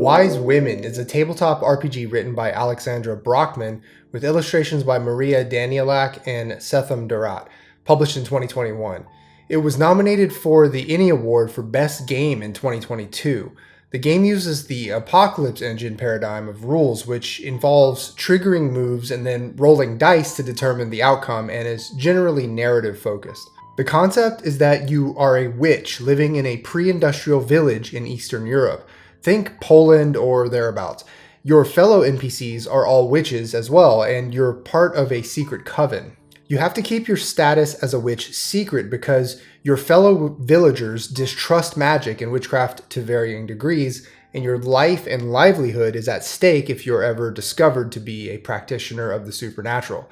Wise Women is a tabletop RPG written by Alexandra Brockman with illustrations by Maria Danielak and Setham Durat, published in 2021. It was nominated for the ENnie Award for Best Game in 2022. The game uses the Apocalypse Engine paradigm of rules, which involves triggering moves and then rolling dice to determine the outcome, and is generally narrative focused. The concept is that you are a witch living in a pre-industrial village in Eastern Europe. Think Poland or thereabouts. Your fellow NPCs are all witches as well, and you're part of a secret coven. You have to keep your status as a witch secret because your fellow villagers distrust magic and witchcraft to varying degrees, and your life and livelihood is at stake if you're ever discovered to be a practitioner of the supernatural.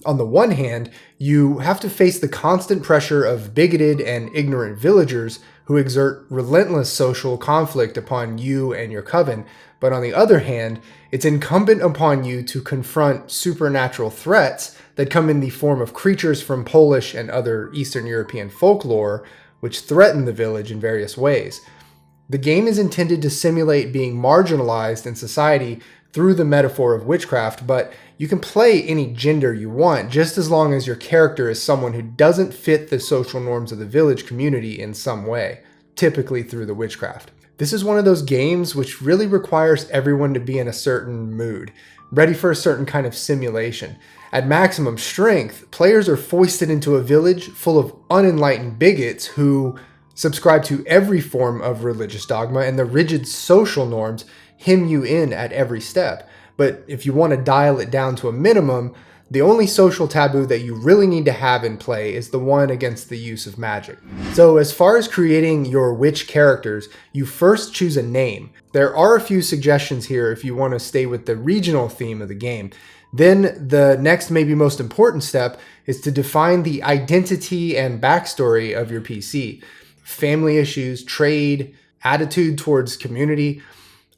On the one hand, you have to face the constant pressure of bigoted and ignorant villagers who exert relentless social conflict upon you and your coven, but on the other hand, it's incumbent upon you to confront supernatural threats that come in the form of creatures from Polish and other Eastern European folklore, which threaten the village in various ways. The game is intended to simulate being marginalized in society through the metaphor of witchcraft, but you can play any gender you want, just as long as your character is someone who doesn't fit the social norms of the village community in some way, typically through the witchcraft. This is one of those games which really requires everyone to be in a certain mood, ready for a certain kind of simulation. At maximum strength, players are foisted into a village full of unenlightened bigots who subscribe to every form of religious dogma, and the rigid social norms hem you in at every step. But if you want to dial it down to a minimum, the only social taboo that you really need to have in play is the one against the use of magic. So as far as creating your witch characters, you first choose a name. There are a few suggestions here if you want to stay with the regional theme of the game. Then the next, maybe most important step is to define the identity and backstory of your PC. Family issues, trade, attitude towards community.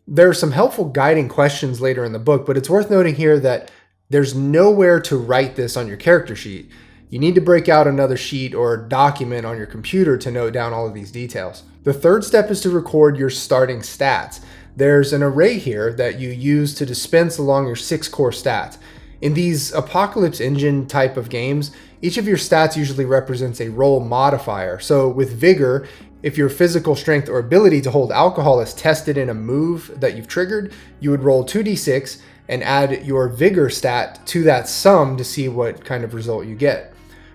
There are some helpful guiding questions later in the book, but it's worth noting here that there's nowhere to write this on your character sheet. You need to break out another sheet or document on your computer to note down all of these details. The third step is to record your starting stats. There's an array here that you use to dispense along your 6 core stats. In these Apocalypse Engine type of games, each of your stats usually represents a roll modifier. So with Vigor, if your physical strength or ability to hold alcohol is tested in a move that you've triggered, you would roll 2d6 and add your Vigor stat to that sum to see what kind of result you get.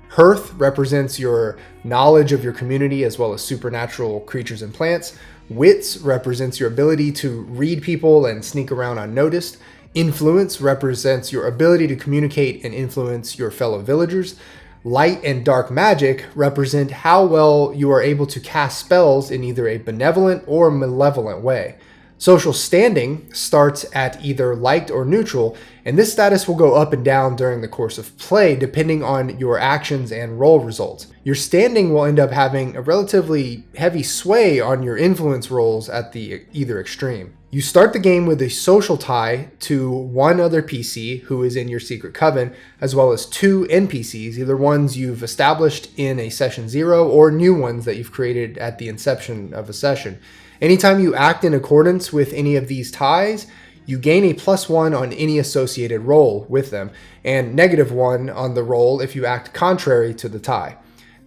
Hearth represents your knowledge of your community as well as supernatural creatures and plants. Wits represents your ability to read people and sneak around unnoticed. Influence represents your ability to communicate and influence your fellow villagers. Light and dark magic represent how well you are able to cast spells in either a benevolent or malevolent way. Social standing starts at either liked or neutral, and this status will go up and down during the course of play depending on your actions and roll results. Your standing will end up having a relatively heavy sway on your influence rolls at the either extreme. You start the game with a social tie to one other PC who is in your secret coven, as well as 2 NPCs, either ones you've established in a session 0 or new ones that you've created at the inception of a session. Anytime you act in accordance with any of these ties, you gain a +1 on any associated roll with them, and -1 on the roll if you act contrary to the tie.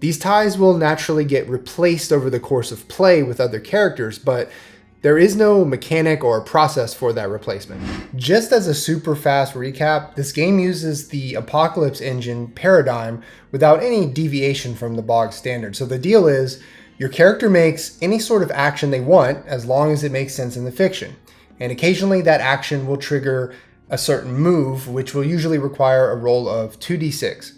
These ties will naturally get replaced over the course of play with other characters, but there is no mechanic or process for that replacement. Just as a super fast recap, this game uses the Apocalypse Engine paradigm without any deviation from the bog standard. So the deal is, your character makes any sort of action they want as long as it makes sense in the fiction. And occasionally that action will trigger a certain move, which will usually require a roll of 2d6.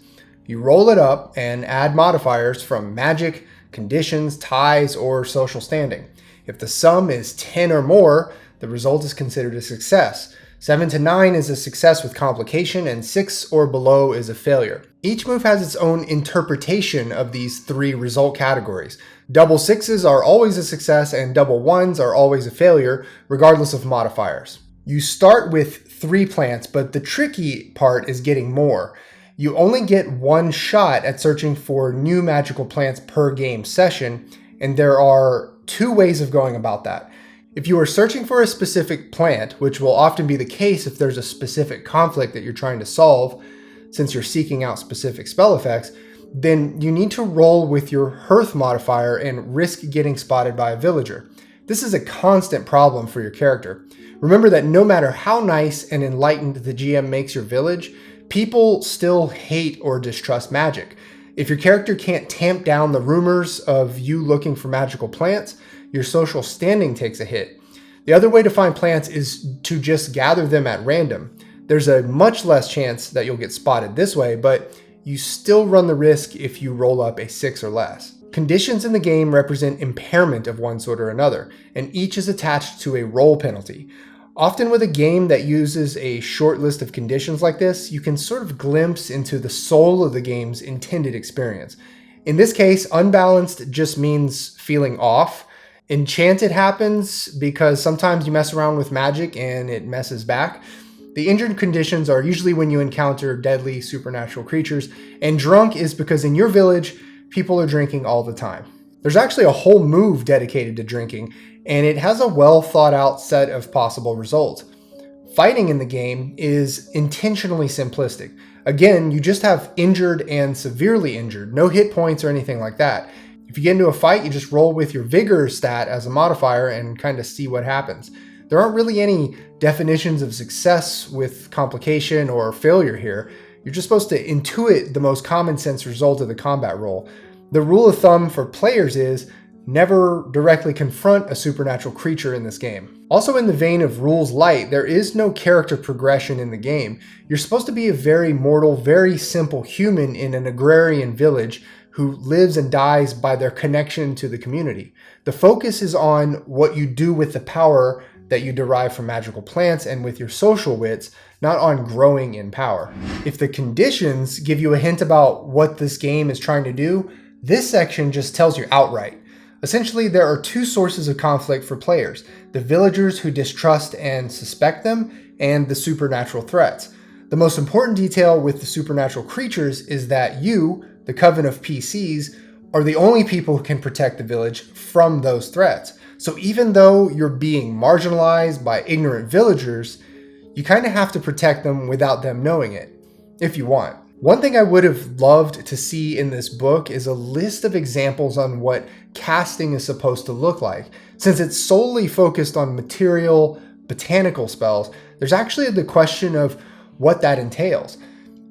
You roll it up and add modifiers from magic, conditions, ties, or social standing. If the sum is 10 or more, the result is considered a success. 7 to 9 is a success with complication, and 6 or below is a failure. Each move has its own interpretation of these 3 result categories. Double 6s are always a success, and double 1s are always a failure, regardless of modifiers. You start with 3 plants, but the tricky part is getting more. You only get 1 shot at searching for new magical plants per game session, and there are 2 ways of going about that. If you are searching for a specific plant, which will often be the case if there's a specific conflict that you're trying to solve, since you're seeking out specific spell effects, then you need to roll with your Hearth modifier and risk getting spotted by a villager. This is a constant problem for your character. Remember that no matter how nice and enlightened the GM makes your village, people still hate or distrust magic. If your character can't tamp down the rumors of you looking for magical plants, your social standing takes a hit. The other way to find plants is to just gather them at random. There's a much less chance that you'll get spotted this way, but you still run the risk if you roll up a 6 or less. Conditions in the game represent impairment of one sort or another, and each is attached to a roll penalty. Often with a game that uses a short list of conditions like this, you can sort of glimpse into the soul of the game's intended experience. In this case, unbalanced just means feeling off. Enchanted happens because sometimes you mess around with magic and it messes back. The injured conditions are usually when you encounter deadly supernatural creatures, and drunk is because in your village, people are drinking all the time. There's actually a whole move dedicated to drinking, and it has a well thought out set of possible results. Fighting in the game is intentionally simplistic. Again, you just have injured and severely injured, no hit points or anything like that. If you get into a fight, you just roll with your vigor stat as a modifier and kind of see what happens. There aren't really any definitions of success with complication or failure here. You're just supposed to intuit the most common sense result of the combat roll. The rule of thumb for players is never directly confront a supernatural creature in this game. Also, in the vein of rules light, there is no character progression in the game. You're supposed to be a very mortal, very simple human in an agrarian village who lives and dies by their connection to the community. The focus is on what you do with the power that you derive from magical plants and with your social wits, not on growing in power. If the conditions give you a hint about what this game is trying to do, this section just tells you outright. Essentially, there are two sources of conflict for players: the villagers who distrust and suspect them, and the supernatural threats. The most important detail with the supernatural creatures is that you, the Coven of PCs, are the only people who can protect the village from those threats. So even though you're being marginalized by ignorant villagers, you kind of have to protect them without them knowing it, if you want. One thing I would have loved to see in this book is a list of examples on what casting is supposed to look like. Since it's solely focused on material, botanical spells, there's actually the question of what that entails.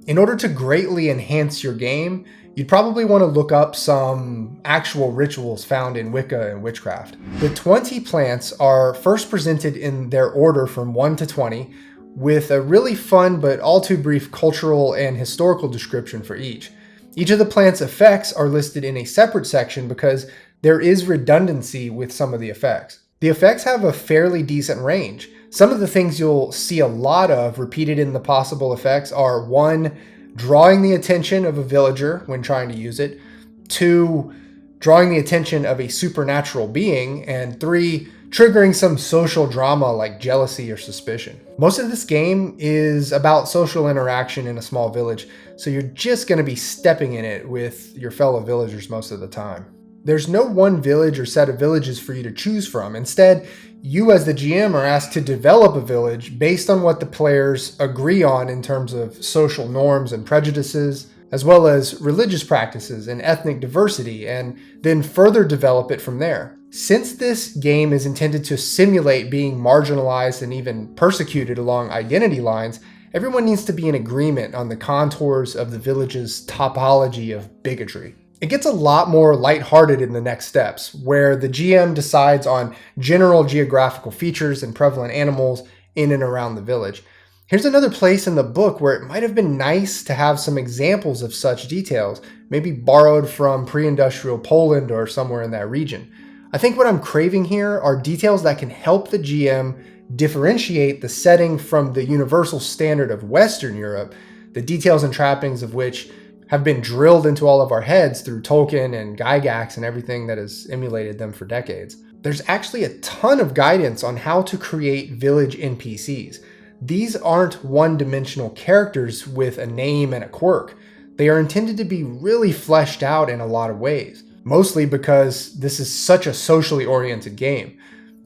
In order to greatly enhance your game, you'd probably want to look up some actual rituals found in Wicca and witchcraft. The 20 plants are first presented in their order from 1 to 20, with a really fun but all too brief cultural and historical description for each. Each of the plant's effects are listed in a separate section because there is redundancy with some of the effects. The effects have a fairly decent range. Some of the things you'll see a lot of repeated in the possible effects are 1, drawing the attention of a villager when trying to use it, 2, drawing the attention of a supernatural being, and 3, triggering some social drama like jealousy or suspicion. Most of this game is about social interaction in a small village, so you're just going to be stepping in it with your fellow villagers most of the time. There's no one village or set of villages for you to choose from. Instead, you as the GM are asked to develop a village based on what the players agree on in terms of social norms and prejudices, as well as religious practices and ethnic diversity, and then further develop it from there. Since this game is intended to simulate being marginalized and even persecuted along identity lines, everyone needs to be in agreement on the contours of the village's topology of bigotry. It gets a lot more lighthearted in the next steps, where the GM decides on general geographical features and prevalent animals in and around the village. Here's another place in the book where it might have been nice to have some examples of such details, maybe borrowed from pre-industrial Poland or somewhere in that region. I think what I'm craving here are details that can help the GM differentiate the setting from the universal standard of Western Europe, the details and trappings of which have been drilled into all of our heads through Tolkien and Gygax and everything that has emulated them for decades. There's actually a ton of guidance on how to create village NPCs. These aren't one-dimensional characters with a name and a quirk. They are intended to be really fleshed out in a lot of ways, mostly because this is such a socially oriented game.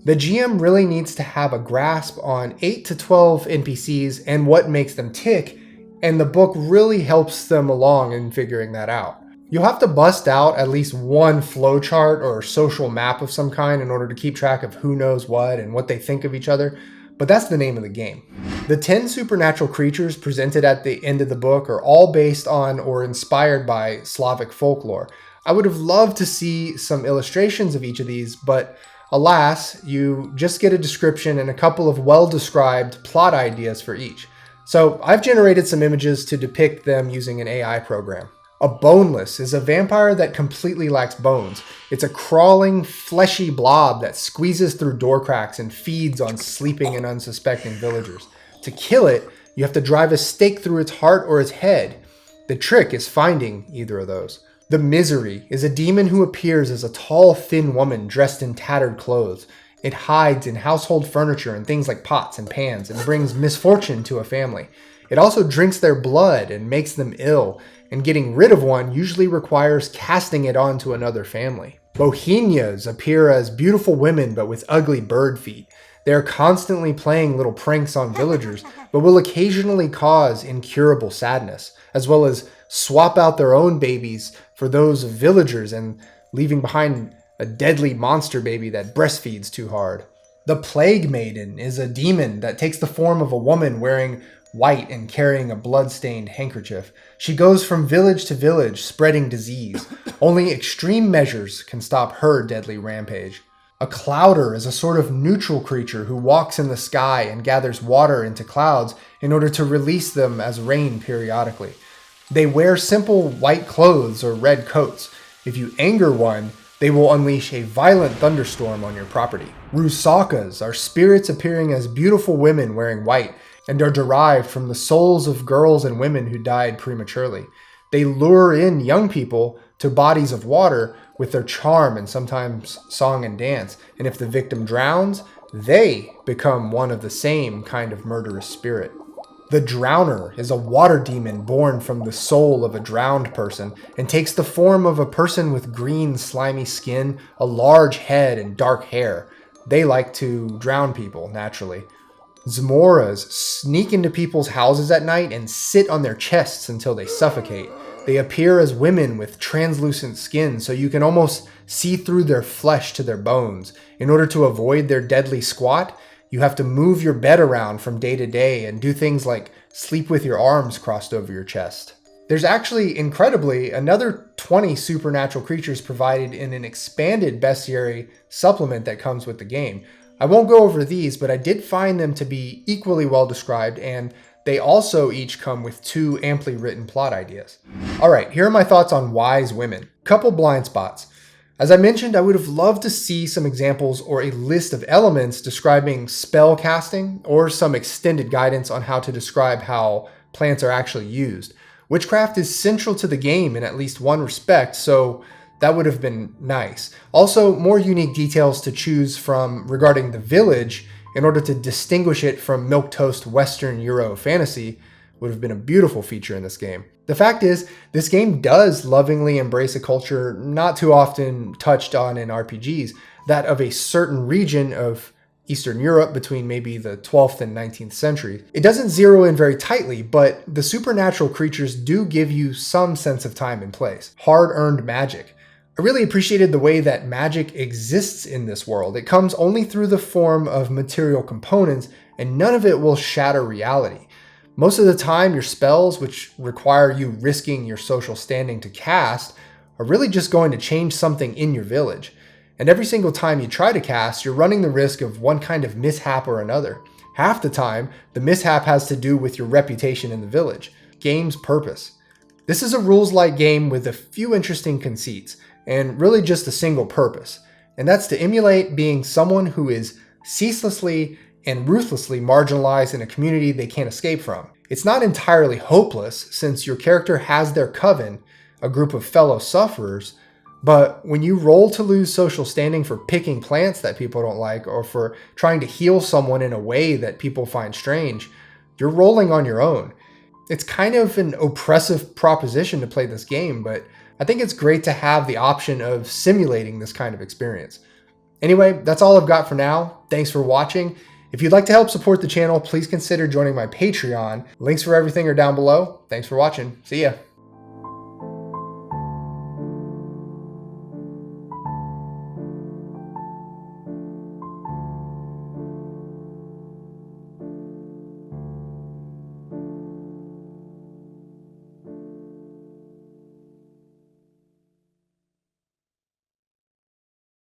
The GM really needs to have a grasp on 8 to 12 NPCs and what makes them tick, and the book really helps them along in figuring that out. You'll have to bust out at least one flowchart or social map of some kind in order to keep track of who knows what and what they think of each other, but that's the name of the game. The 10 supernatural creatures presented at the end of the book are all based on or inspired by Slavic folklore. I would have loved to see some illustrations of each of these, but alas, you just get a description and a couple of well-described plot ideas for each. So I've generated some images to depict them using an AI program. A boneless is a vampire that completely lacks bones. It's a crawling, fleshy blob that squeezes through door cracks and feeds on sleeping and unsuspecting villagers. To kill it, you have to drive a stake through its heart or its head. The trick is finding either of those. The Misery is a demon who appears as a tall, thin woman dressed in tattered clothes. It hides in household furniture and things like pots and pans and brings misfortune to a family. It also drinks their blood and makes them ill, and getting rid of one usually requires casting it onto another family. Bohemias appear as beautiful women but with ugly bird feet. They are constantly playing little pranks on villagers, but will occasionally cause incurable sadness, as well as swap out their own babies for those of villagers and leaving behind a deadly monster baby that breastfeeds too hard. The Plague Maiden is a demon that takes the form of a woman wearing white and carrying a blood-stained handkerchief. She goes from village to village spreading disease. Only extreme measures can stop her deadly rampage. A Clouder is a sort of neutral creature who walks in the sky and gathers water into clouds in order to release them as rain periodically. They wear simple white clothes or red coats. If you anger one, they will unleash a violent thunderstorm on your property. Rusakas are spirits appearing as beautiful women wearing white and are derived from the souls of girls and women who died prematurely. They lure in young people to bodies of water with their charm and sometimes song and dance, and if the victim drowns, they become one of the same kind of murderous spirit. The Drowner is a water demon born from the soul of a drowned person and takes the form of a person with green, slimy skin, a large head, and dark hair. They like to drown people, naturally. Zmoras sneak into people's houses at night and sit on their chests until they suffocate. They appear as women with translucent skin, so you can almost see through their flesh to their bones. In order to avoid their deadly squat, you have to move your bed around from day to day and do things like sleep with your arms crossed over your chest. There's actually, incredibly, another 20 supernatural creatures provided in an expanded bestiary supplement that comes with the game. I won't go over these, but I did find them to be equally well described, and they also each come with 2 amply written plot ideas. Alright, here are my thoughts on wise women. Couple blind spots. As I mentioned, I would have loved to see some examples or a list of elements describing spell casting, or some extended guidance on how to describe how plants are actually used. Witchcraft is central to the game in at least one respect, so that would have been nice. Also, more unique details to choose from regarding the village in order to distinguish it from milquetoast Western Euro fantasy would have been a beautiful feature in this game. The fact is, this game does lovingly embrace a culture not too often touched on in RPGs, that of a certain region of Eastern Europe between maybe the 12th and 19th century. It doesn't zero in very tightly, but the supernatural creatures do give you some sense of time and place. Hard-earned magic. I really appreciated the way that magic exists in this world. It comes only through the form of material components, and none of it will shatter reality. Most of the time, your spells, which require you risking your social standing to cast, are really just going to change something in your village. And every single time you try to cast, you're running the risk of one kind of mishap or another. Half the time, the mishap has to do with your reputation in the village. Game's purpose. This is a rules-light game with a few interesting conceits, and really just a single purpose, and that's to emulate being someone who is ceaselessly and ruthlessly marginalized in a community they can't escape from. It's not entirely hopeless, since your character has their coven, a group of fellow sufferers, but when you roll to lose social standing for picking plants that people don't like, or for trying to heal someone in a way that people find strange, you're rolling on your own. It's kind of an oppressive proposition to play this game, but I think it's great to have the option of simulating this kind of experience. Anyway, that's all I've got for now. Thanks for watching. If you'd like to help support the channel, please consider joining my Patreon. Links for everything are down below. Thanks for watching. See ya.